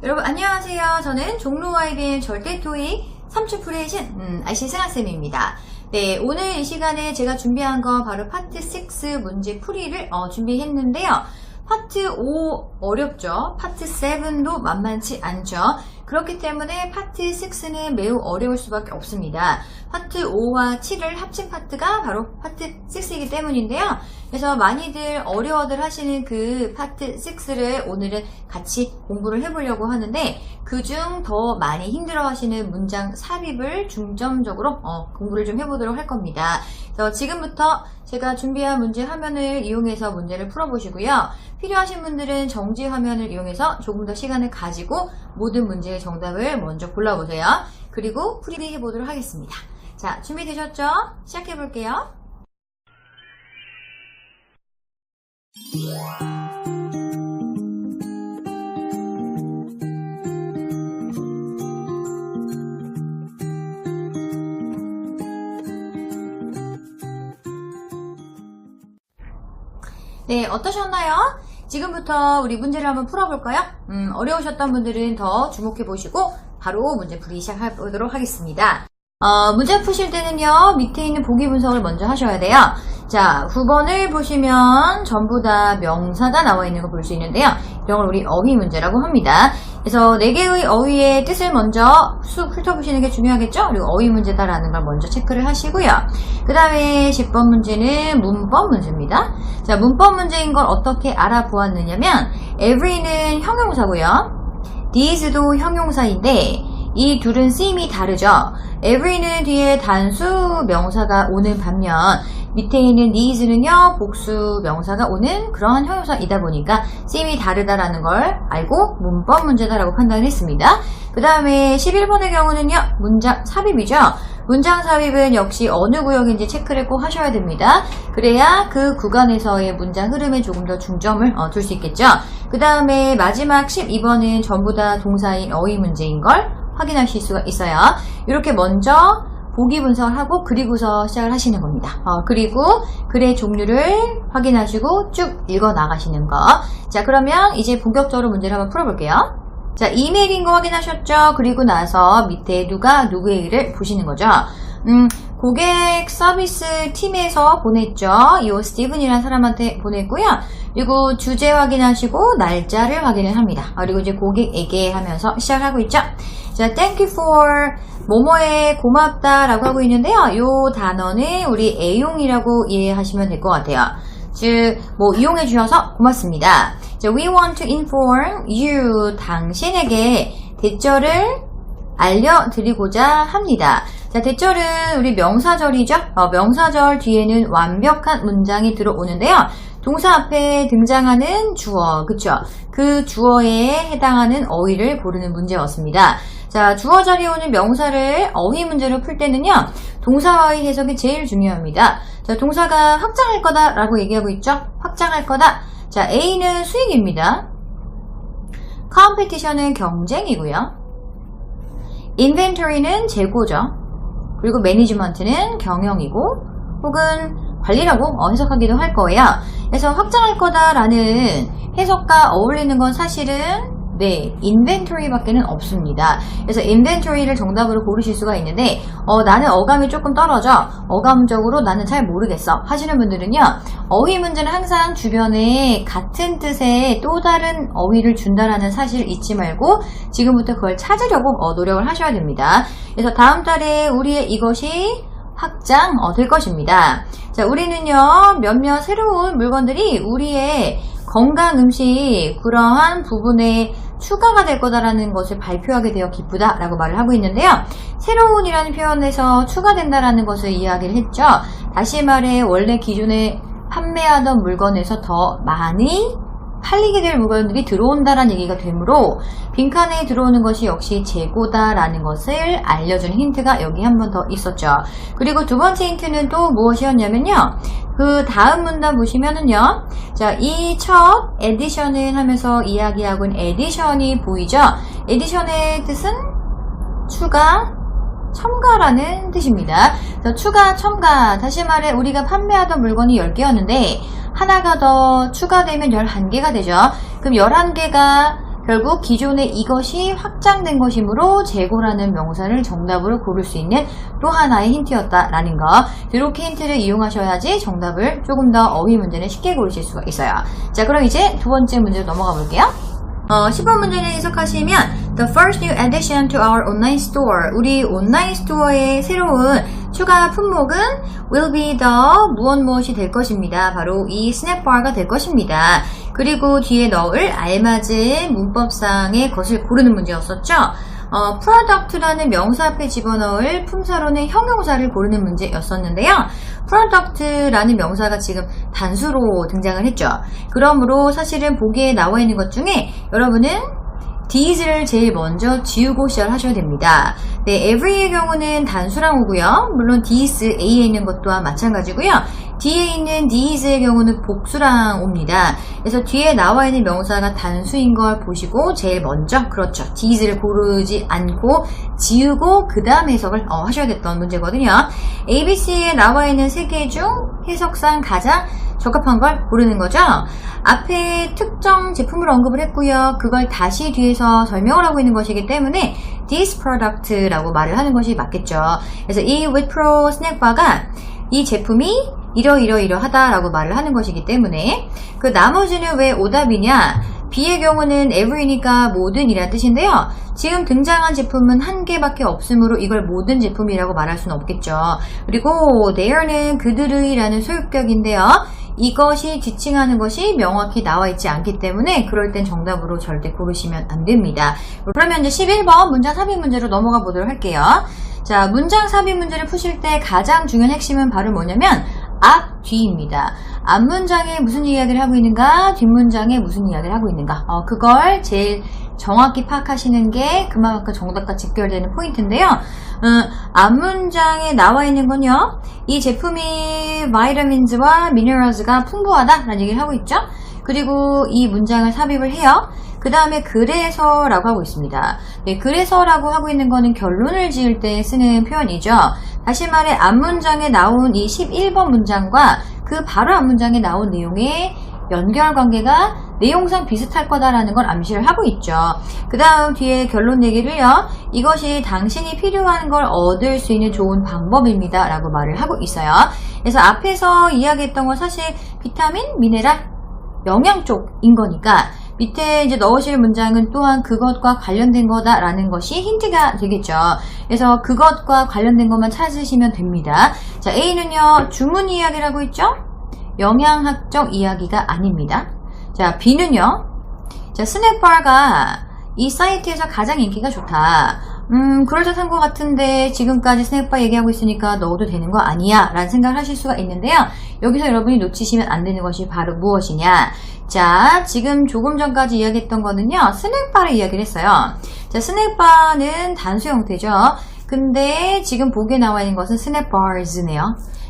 여러분 안녕하세요. 저는 종로 IBM 절대 토익 3주 프레이션 IC 승아쌤입니다. 네, 오늘 이 시간에 제가 준비한 거 바로 파트 6 문제 풀이를 준비했는데요. 파트 5 어렵죠. 파트 7도 만만치 않죠. 그렇기 때문에 파트 6는 매우 어려울 수밖에 없습니다. 파트 5와 7을 합친 파트가 바로 파트 6이기 때문인데요. 그래서 많이들 어려워들 하시는 그 파트 6를 오늘은 같이 공부를 해보려고 하는데, 그중 더 많이 힘들어 하시는 문장 삽입을 중점적으로 공부를 좀 해보도록 할 겁니다. 그래서 지금부터 제가 준비한 문제 화면을 이용해서 문제를 풀어보시고요. 필요하신 분들은 정지 화면을 이용해서 조금 더 시간을 가지고 모든 문제의 정답을 먼저 골라보세요. 그리고 풀이해보도록 하겠습니다. 자, 준비되셨죠? 시작해볼게요. 네, 어떠셨나요? 지금부터 우리 문제를 한번 풀어볼까요? 어려우셨던 분들은 더 주목해보시고 바로 문제 풀이 시작해보도록 하겠습니다. 문제 푸실 때는요, 밑에 있는 보기 분석을 먼저 하셔야 돼요. 자, 9번을 보시면 전부 다 명사가 나와 있는 거 볼 수 있는데요. 이런 걸 우리 어휘 문제라고 합니다. 그래서 4개의 어휘의 뜻을 먼저 쑥 훑어보시는 게 중요하겠죠? 그리고 어휘 문제다라는 걸 먼저 체크를 하시고요. 그 다음에 10번 문제는 문법 문제입니다. 자, 문법 문제인 걸 어떻게 알아보았느냐면, every는 형용사고요. these도 형용사인데, 이 둘은 쓰임이 다르죠. every는 뒤에 단수 명사가 오는 반면 밑에 있는 these는요, 복수 명사가 오는 그러한 형용사이다 보니까 쓰임이 다르다라는 걸 알고 문법 문제다라고 판단을 했습니다. 그 다음에 11번의 경우는요, 문장 삽입이죠. 문장 삽입은 역시 어느 구역인지 체크를 꼭 하셔야 됩니다. 그래야 그 구간에서의 문장 흐름에 조금 더 중점을 둘 수 있겠죠. 그 다음에 마지막 12번은 전부 다 동사인 어휘 문제인 걸 확인하실 수가 있어요. 이렇게 먼저 보기 분석을 하고 그리고서 시작을 하시는 겁니다. 그리고 글의 종류를 확인하시고 쭉 읽어 나가시는 거. 자, 그러면 이제 본격적으로 문제를 한번 풀어볼게요. 자, 이메일인 거 확인하셨죠? 그리고 나서 밑에 누가 누구의 일을 보시는 거죠. 고객 서비스 팀에서 보냈죠. 이 스티븐이라는 사람한테 보냈고요. 그리고 주제 확인하시고 날짜를 확인을 합니다. 그리고 이제 고객에게 하면서 시작을 하고 있죠. 자, thank you for 뭐뭐에 고맙다 라고 하고 있는데요. 이 단어는 우리 애용이라고 이해하시면 될 것 같아요. 즉, 이용해 주셔서 고맙습니다. 자, we want to inform you, 당신에게 대절을 알려드리고자 합니다. 자, 대절은 우리 명사절이죠. 명사절 뒤에는 완벽한 문장이 들어오는데요. 동사 앞에 등장하는 주어, 그쵸? 그 주어에 해당하는 어휘를 고르는 문제였습니다. 자, 주어 자리에 오는 명사를 어휘 문제로 풀 때는요, 동사와의 해석이 제일 중요합니다. 자, 동사가 확장할 거다 라고 얘기하고 있죠? 확장할 거다. 자, A는 수익입니다. competition은 경쟁이고요. inventory는 재고죠. 그리고 management는 경영이고, 혹은 관리라고 해석하기도 할 거예요. 그래서 확장할 거다라는 해석과 어울리는 건 사실은 inventory 밖에는 없습니다. 그래서 inventory를 정답으로 고르실 수가 있는데, 나는 어감이 조금 떨어져. 어감적으로 나는 잘 모르겠어. 하시는 분들은요, 어휘 문제는 항상 주변에 같은 뜻의 또 다른 어휘를 준다라는 사실을 잊지 말고, 지금부터 그걸 찾으려고 노력을 하셔야 됩니다. 그래서 다음 달에 우리의 이것이 확장 될 것입니다. 자, 우리는요, 몇몇 새로운 물건들이 우리의 건강 음식 그러한 부분에 추가가 될 거다라는 것을 발표하게 되어 기쁘다라고 말을 하고 있는데요. 새로운이라는 표현에서 추가된다라는 것을 이야기를 했죠. 다시 말해 원래 기존에 판매하던 물건에서 더 많이 팔리게 될 물건들이 들어온다라는 얘기가 되므로 빈칸에 들어오는 것이 역시 재고다라는 것을 알려주는 힌트가 여기 한 번 더 있었죠. 그리고 두 번째 힌트는 또 무엇이었냐면요. 그 다음 문단 보시면은요. 자, 이 첫 에디션은 하면서 이야기하고 있는 에디션이 보이죠? 에디션의 뜻은 추가, 첨가라는 뜻입니다. 추가, 첨가. 다시 말해 우리가 판매하던 물건이 10개였는데 하나가 더 추가되면 11개가 되죠. 그럼 11개가 결국 기존의 이것이 확장된 것이므로 재고라는 명사를 정답으로 고를 수 있는 또 하나의 힌트였다라는 거. 이렇게 힌트를 이용하셔야지 정답을 조금 더 어휘 문제는 쉽게 고르실 수가 있어요. 자, 그럼 이제 두 번째 문제로 넘어가 볼게요. 10번 문제를 해석하시면 The first new addition to our online store. 우리 온라인 스토어의 새로운 추가 품목은 will be the 무엇이 될 것입니다. 바로 이 스낵바가 될 것입니다. 그리고 뒤에 넣을 알맞은 문법상의 것을 고르는 문제였었죠. product라는 명사 앞에 집어넣을 품사로는 형용사를 고르는 문제였었는데요. product라는 명사가 지금 단수로 등장을 했죠. 그러므로 사실은 보기에 나와 있는 것 중에 여러분은 these를 제일 먼저 지우고 시작하셔야 됩니다. 네, every의 경우는 단수랑 오고요. 물론 these, A에 있는 것 또한 마찬가지고요. 뒤에 있는 these의 경우는 복수랑 옵니다. 그래서 뒤에 나와 있는 명사가 단수인 걸 보시고 제일 먼저, 그렇죠, these를 고르지 않고 지우고 그 다음 해석을 하셔야겠던 문제거든요. ABC에 나와 있는 세 개 중 해석상 가장 적합한 걸 고르는 거죠. 앞에 특정 제품을 언급을 했고요. 그걸 다시 뒤에서 설명을 하고 있는 것이기 때문에 this product라고 말을 하는 것이 맞겠죠. 그래서 이 위프로 스낵바가 이 제품이 이러이러이러하다라고 말을 하는 것이기 때문에 그 나머지는 왜 오답이냐? B의 경우는 every니까 모든이라는 뜻인데요. 지금 등장한 제품은 한 개밖에 없으므로 이걸 모든 제품이라고 말할 수는 없겠죠. 그리고 there는 그들의 라는 소유격인데요. 이것이 지칭하는 것이 명확히 나와 있지 않기 때문에 그럴 땐 정답으로 절대 고르시면 안 됩니다. 그러면 이제 11번 문장 삽입 문제로 넘어가 보도록 할게요. 자, 문장 삽입 문제를 푸실 때 가장 중요한 핵심은 바로 뭐냐면 앞, 뒤입니다. 앞 문장에 무슨 이야기를 하고 있는가, 뒷 문장에 무슨 이야기를 하고 있는가. 그걸 제일 정확히 파악하시는 게 그만큼 정답과 직결되는 포인트인데요. 앞 문장에 나와 있는 건요, 이 제품이 바이타민즈와 미네랄즈가 풍부하다라는 얘기를 하고 있죠. 그리고 이 문장을 삽입을 해요. 그 다음에 그래서라고 하고 있습니다. 네, 그래서라고 하고 있는 거는 결론을 지을 때 쓰는 표현이죠. 다시 말해 앞 문장에 나온 이 11번 문장과 그 바로 앞 문장에 나온 내용의 연결관계가 내용상 비슷할 거다라는 걸 암시를 하고 있죠. 그 다음 뒤에 결론 내기를요, 이것이 당신이 필요한 걸 얻을 수 있는 좋은 방법입니다 라고 말을 하고 있어요. 그래서 앞에서 이야기했던 건 사실 비타민, 미네랄, 영양 쪽인 거니까 밑에 이제 넣으실 문장은 또한 그것과 관련된 거다라는 것이 힌트가 되겠죠. 그래서 그것과 관련된 것만 찾으시면 됩니다. 자, A는요, 주문 이야기를 하고 있죠? 영양학적 이야기가 아닙니다. 자, B는요, 자, 스낵바가 이 사이트에서 가장 인기가 좋다. 그럴듯한 것 같은데 지금까지 스낵바 얘기하고 있으니까 넣어도 되는 거 아니야? 라는 생각을 하실 수가 있는데요. 여기서 여러분이 놓치시면 안 되는 것이 바로 무엇이냐? 자, 지금 조금 전까지 이야기했던 거는요, 스낵바를 이야기를 했어요. 자, 스낵바는 단수 형태죠. 근데 지금 보기에 나와 있는 것은 스낵바즈네요.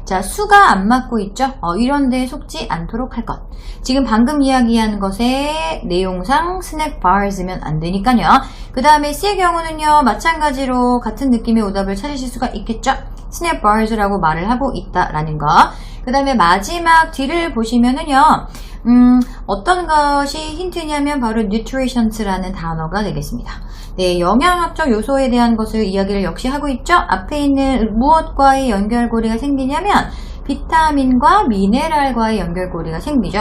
자, 수가 안 맞고 있죠? 이런 데에 속지 않도록 할 것. 지금 방금 이야기한 것의 내용상 스낵바즈면 안 되니까요. 그 다음에 C의 경우는요, 마찬가지로 같은 느낌의 오답을 찾으실 수가 있겠죠? 스낵바즈라고 말을 하고 있다라는 거. 그 다음에 마지막 D를 보시면은요, 어떤 것이 힌트냐면 바로 nutritions라는 단어가 되겠습니다. 네, 영양학적 요소에 대한 것을 이야기를 역시 하고 있죠. 앞에 있는 무엇과의 연결고리가 생기냐면 비타민과 미네랄과의 연결고리가 생기죠.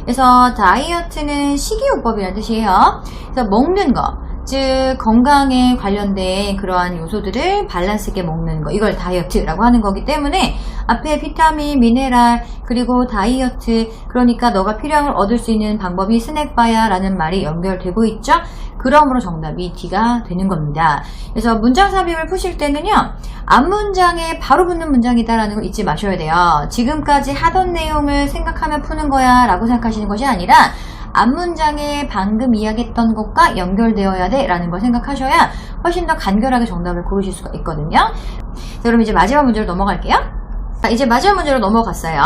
그래서 다이어트는 식이요법이라는 뜻이에요. 그래서 먹는 거, 즉 건강에 관련된 그러한 요소들을 밸런스 있게 먹는 거, 이걸 다이어트라고 하는 거기 때문에 앞에 비타민, 미네랄, 그리고 다이어트, 그러니까 너가 필요한 걸 얻을 수 있는 방법이 스낵바야 라는 말이 연결되고 있죠. 그러므로 정답이 D가 되는 겁니다. 그래서 문장 삽입을 푸실 때는요, 앞 문장에 바로 붙는 문장이다라는 걸 잊지 마셔야 돼요. 지금까지 하던 내용을 생각하며 푸는 거야 라고 생각하시는 것이 아니라 앞 문장에 방금 이야기했던 것과 연결되어야 돼 라는 걸 생각하셔야 훨씬 더 간결하게 정답을 고르실 수가 있거든요. 자, 그럼 이제 마지막 문제로 넘어갈게요. 자, 이제 마지막 문제로 넘어갔어요.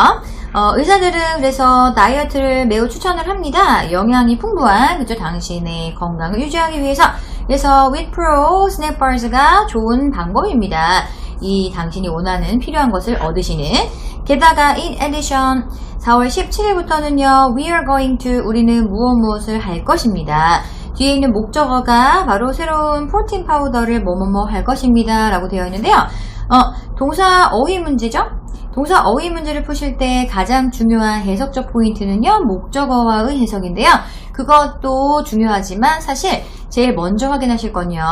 의사들은 그래서 다이어트를 매우 추천을 합니다. 영양이 풍부한, 그죠, 당신의 건강을 유지하기 위해서. 그래서 위프로 스낵바즈가 좋은 방법입니다. 이 당신이 원하는 필요한 것을 얻으시는. 게다가 in addition 4월 17일부터는요, we are going to, 우리는 무엇을 할 것입니다. 뒤에 있는 목적어가 바로 새로운 프로틴 파우더를 뭐뭐뭐 할 것입니다 라고 되어 있는데요. 동사 어휘 문제죠. 동사 어휘 문제를 푸실 때 가장 중요한 해석적 포인트는요, 목적어와의 해석인데요. 그것도 중요하지만 사실 제일 먼저 확인하실 건요,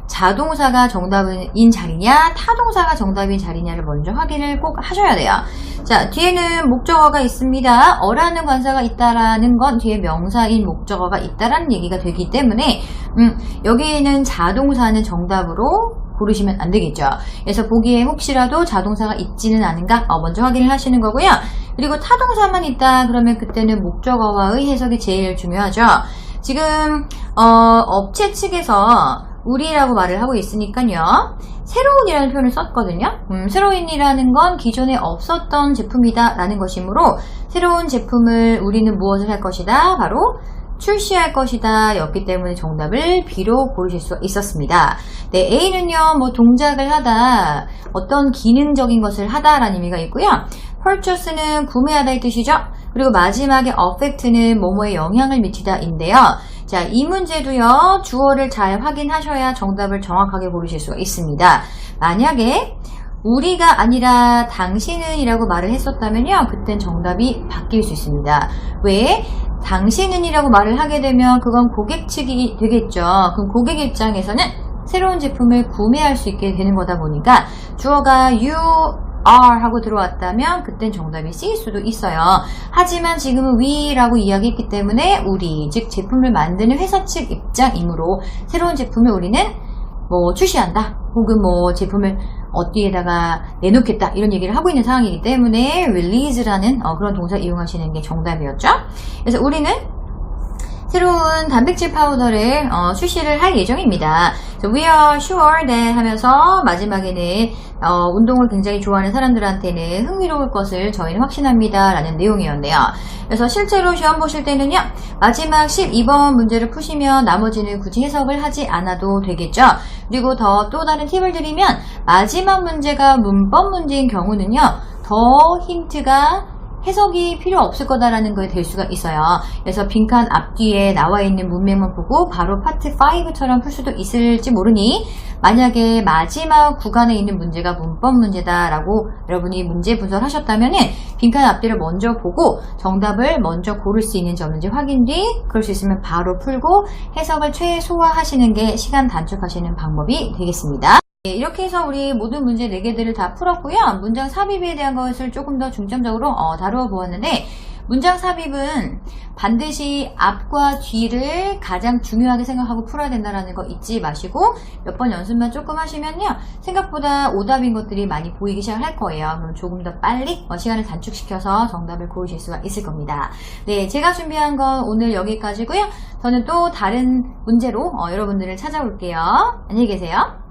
자동사가 정답인 자리냐, 타동사가 정답인 자리냐를 먼저 확인을 꼭 하셔야 돼요. 자, 뒤에는 목적어가 있습니다. 어라는 관사가 있다라는 건 뒤에 명사인 목적어가 있다라는 얘기가 되기 때문에 여기에는 자동사는 정답으로 고르시면 안 되겠죠. 그래서 보기에 혹시라도 자동사가 있지는 않은가 먼저 확인을 하시는 거고요. 그리고 타동사만 있다 그러면 그때는 목적어와의 해석이 제일 중요하죠. 지금 업체 측에서 우리라고 말을 하고 있으니까요, 새로운이라는 표현을 썼거든요. 새로운이라는 건 기존에 없었던 제품이다 라는 것이므로 새로운 제품을 우리는 무엇을 할 것이다, 바로 출시할 것이다 였기 때문에 정답을 B로 고르실 수 있었습니다. 네, A는요, 뭐 동작을 하다, 어떤 기능적인 것을 하다 라는 의미가 있고요. purchase는 구매하다의 뜻이죠. 그리고 마지막에 affect는 뭐뭐에 영향을 미치다 인데요. 자, 이 문제도요, 주어를 잘 확인하셔야 정답을 정확하게 고르실 수가 있습니다. 만약에 우리가 아니라 당신은 이라고 말을 했었다면요, 그땐 정답이 바뀔 수 있습니다. 왜? 당신은 이라고 말을 하게 되면 그건 고객 측이 되겠죠. 그럼 고객 입장에서는 새로운 제품을 구매할 수 있게 되는 거다 보니까 주어가 you are 하고 들어왔다면 그땐 정답이 C일 수도 있어요. 하지만 지금은 we라고 이야기했기 때문에 우리, 즉 제품을 만드는 회사 측 입장이므로 새로운 제품을 우리는 뭐 출시한다 혹은 뭐 제품을 어디에다가 내놓겠다 이런 얘기를 하고 있는 상황이기 때문에 release라는 그런 동사 이용하시는 게 정답이었죠. 그래서 우리는 새로운 단백질 파우더를 출시를 할 예정입니다. So we are sure that 하면서 마지막에는 운동을 굉장히 좋아하는 사람들한테는 흥미로울 것을 저희는 확신합니다 라는 내용이었네요. 그래서 실제로 시험 보실 때는요, 마지막 12번 문제를 푸시면 나머지는 굳이 해석을 하지 않아도 되겠죠. 그리고 또 다른 팁을 드리면 마지막 문제가 문법 문제인 경우는요, 더 힌트가 해석이 필요 없을 거다라는 거에 될 수가 있어요. 그래서 빈칸 앞뒤에 나와 있는 문맥만 보고 바로 파트 5처럼 풀 수도 있을지 모르니, 만약에 마지막 구간에 있는 문제가 문법 문제다라고 여러분이 문제 분석하셨다면은 빈칸 앞뒤를 먼저 보고 정답을 먼저 고를 수 있는지 없는지 확인 뒤, 그럴 수 있으면 바로 풀고 해석을 최소화하시는 게 시간 단축하시는 방법이 되겠습니다. 네, 이렇게 해서 우리 모든 문제 4개들을 다 풀었고요. 문장 삽입에 대한 것을 조금 더 중점적으로 다루어 보았는데, 문장 삽입은 반드시 앞과 뒤를 가장 중요하게 생각하고 풀어야 된다는 거 잊지 마시고 몇 번 연습만 조금 하시면요, 생각보다 오답인 것들이 많이 보이기 시작할 거예요. 그럼 조금 더 빨리 시간을 단축시켜서 정답을 고르실 수가 있을 겁니다. 네, 제가 준비한 건 오늘 여기까지고요. 저는 또 다른 문제로 여러분들을 찾아올게요. 안녕히 계세요.